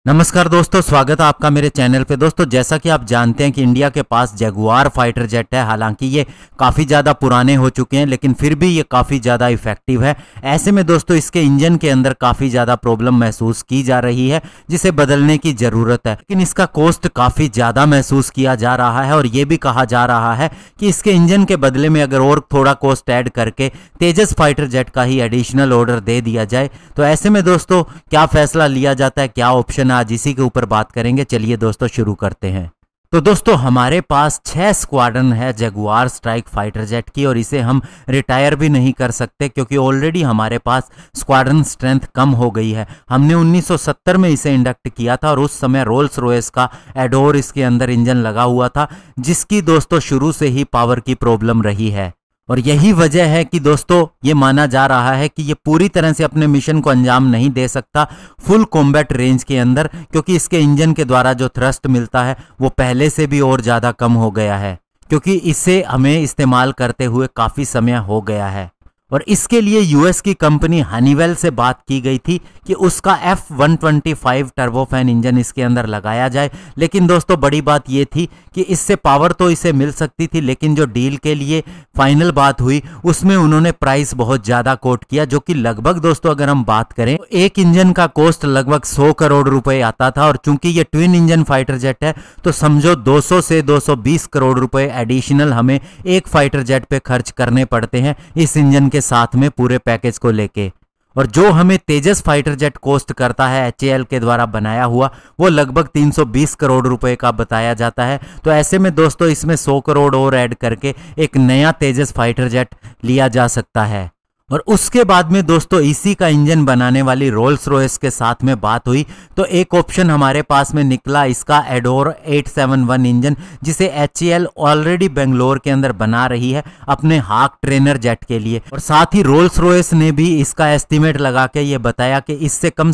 नमस्कार दोस्तों, स्वागत है आपका मेरे चैनल पे। दोस्तों, जैसा कि आप जानते हैं कि इंडिया के पास जगुआर फाइटर जेट है। हालांकि ये काफ़ी ज़्यादा पुराने हो चुके हैं, लेकिन फिर भी ये काफ़ी ज़्यादा इफेक्टिव है। ऐसे में दोस्तों इसके इंजन के अंदर काफ़ी ज़्यादा प्रॉब्लम महसूस की जा रही है, जिसे बदलने की ज़रूरत है। लेकिन इसका कॉस्ट काफ़ी ज़्यादा महसूस किया जा रहा है और ये भी कहा जा रहा है कि इसके इंजन के बदले में अगर और थोड़ा कॉस्ट ऐड करके तेजस फाइटर जेट का ही एडिशनल ऑर्डर दे दिया जाए, तो ऐसे में दोस्तों क्या फैसला लिया जाता है, क्या ऑप्शन, आज इसी के ऊपर बात करेंगे। चलिए दोस्तों शुरू करते हैं। तो दोस्तों हमारे पास 6 स्क्वाड्रन है जगुआर स्ट्राइक फाइटर जेट की, और इसे हम रिटायर भी नहीं कर सकते क्योंकि ऑलरेडी हमारे पास स्क्वाड्रन स्ट्रेंथ कम हो गई है। हमने 1970 में इसे इंडक्ट किया था और उस समय रोल्स रॉयस का एडोर इसके अंदर इंजन लगा हुआ था, जिसकी दोस्तों शुरू से ही पावर की प्रॉब्लम रही है। और यही वजह है कि दोस्तों ये माना जा रहा है कि ये पूरी तरह से अपने मिशन को अंजाम नहीं दे सकता फुल कॉम्बैट रेंज के अंदर, क्योंकि इसके इंजन के द्वारा जो थ्रस्ट मिलता है वो पहले से भी और ज़्यादा कम हो गया है, क्योंकि इसे हमें इस्तेमाल करते हुए काफ़ी समय हो गया है। और इसके लिए यूएस की कंपनी हनीवेल से बात की गई थी कि उसका F125 टर्बोफैन इंजन इसके अंदर लगाया जाए। लेकिन दोस्तों बड़ी बात ये थी कि इससे पावर तो इसे मिल सकती थी, लेकिन जो डील के लिए फाइनल बात हुई उसमें उन्होंने प्राइस बहुत ज़्यादा कोट किया, जो कि लगभग दोस्तों अगर हम बात करें तो एक इंजन का कॉस्ट लगभग 100 करोड़ रुपए आता था। और चूंकि ये ट्विन इंजन फाइटर जेट है तो समझो 200 से 220 करोड़ रुपए एडिशनल हमें एक फाइटर जेट पे खर्च करने पड़ते हैं इस इंजन के साथ में पूरे पैकेज को लेके। और जो हमें तेजस फाइटर जेट कॉस्ट करता है HAL के द्वारा बनाया हुआ, वो लगभग 320 करोड़ रुपए का बताया जाता है। तो ऐसे में दोस्तों इसमें 100 करोड़ और ऐड करके एक नया तेजस फाइटर जेट लिया जा सकता है। और उसके बाद में दोस्तों इसी का इंजन बनाने वाली रोल्स रॉयस के साथ में बात हुई तो एक ऑप्शन हमारे पास में निकला इसका एडोर 871 इंजन, जिसे HAL ऑलरेडी बेंगलोर के अंदर बना रही है अपने हाक ट्रेनर जेट के लिए। और साथ ही रोल्स रॉयस ने भी इसका एस्टीमेट लगा के ये बताया कि इससे कम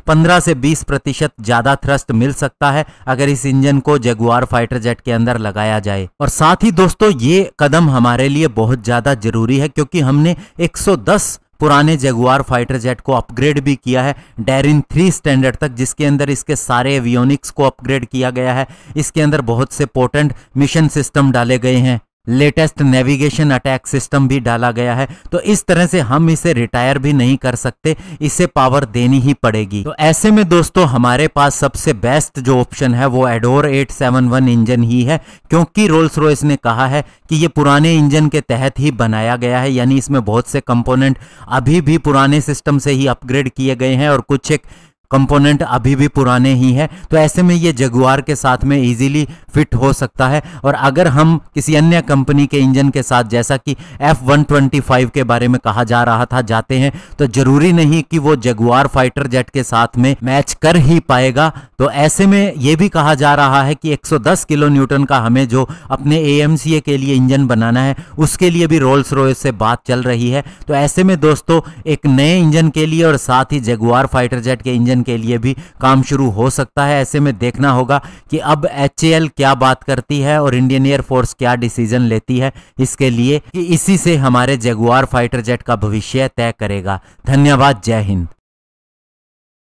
15 से 20% ज़्यादा थ्रस्ट मिल सकता है अगर इस इंजन को जगुआर फाइटर जेट के अंदर लगाया जाए। और साथ ही दोस्तों ये कदम हमारे लिए बहुत ज़्यादा जरूरी है, क्योंकि हमने 110 पुराने जगुआर फाइटर जेट को अपग्रेड भी किया है डेरिन 3 स्टैंडर्ड तक, जिसके अंदर इसके सारे एवियोनिक्स को अपग्रेड किया गया है। इसके अंदर बहुत से पोटेंट मिशन सिस्टम डाले गए हैं, लेटेस्ट नेविगेशन अटैक सिस्टम भी डाला गया है। तो इस तरह से हम इसे रिटायर भी नहीं कर सकते, इसे पावर देनी ही पड़ेगी। तो ऐसे में दोस्तों हमारे पास सबसे बेस्ट जो ऑप्शन है वो एडोर 871 इंजन ही है, क्योंकि रोल्स रॉयस ने कहा है कि ये पुराने इंजन के तहत ही बनाया गया है, यानी इसमें बहुत से कंपोनेंट अभी भी पुराने सिस्टम से ही अपग्रेड किए गए हैं और कुछ एक कंपोनेंट अभी भी पुराने ही हैं। तो ऐसे में ये जगुआर के साथ में इजीली फिट हो सकता है। और अगर हम किसी अन्य कंपनी के इंजन के साथ, जैसा कि F125 के बारे में कहा जा रहा था, जाते हैं तो जरूरी नहीं कि वो जगुआर फाइटर जेट के साथ में मैच कर ही पाएगा। तो ऐसे में ये भी कहा जा रहा है कि 110 किलो न्यूटन का हमें जो अपने AMCA के लिए इंजन बनाना है उसके लिए भी रोल्स रॉयस से बात चल रही है। तो ऐसे में दोस्तों एक नए इंजन के लिए और साथ ही जगुआर फाइटर जेट के इंजन के लिए भी काम शुरू हो सकता है। ऐसे में देखना होगा कि अब HAL क्या बात करती है और इंडियन एयरफोर्स क्या डिसीजन लेती है इसके लिए, कि इसी से हमारे जगुआर फाइटर जेट का भविष्य तय करेगा। धन्यवाद, जय हिंद।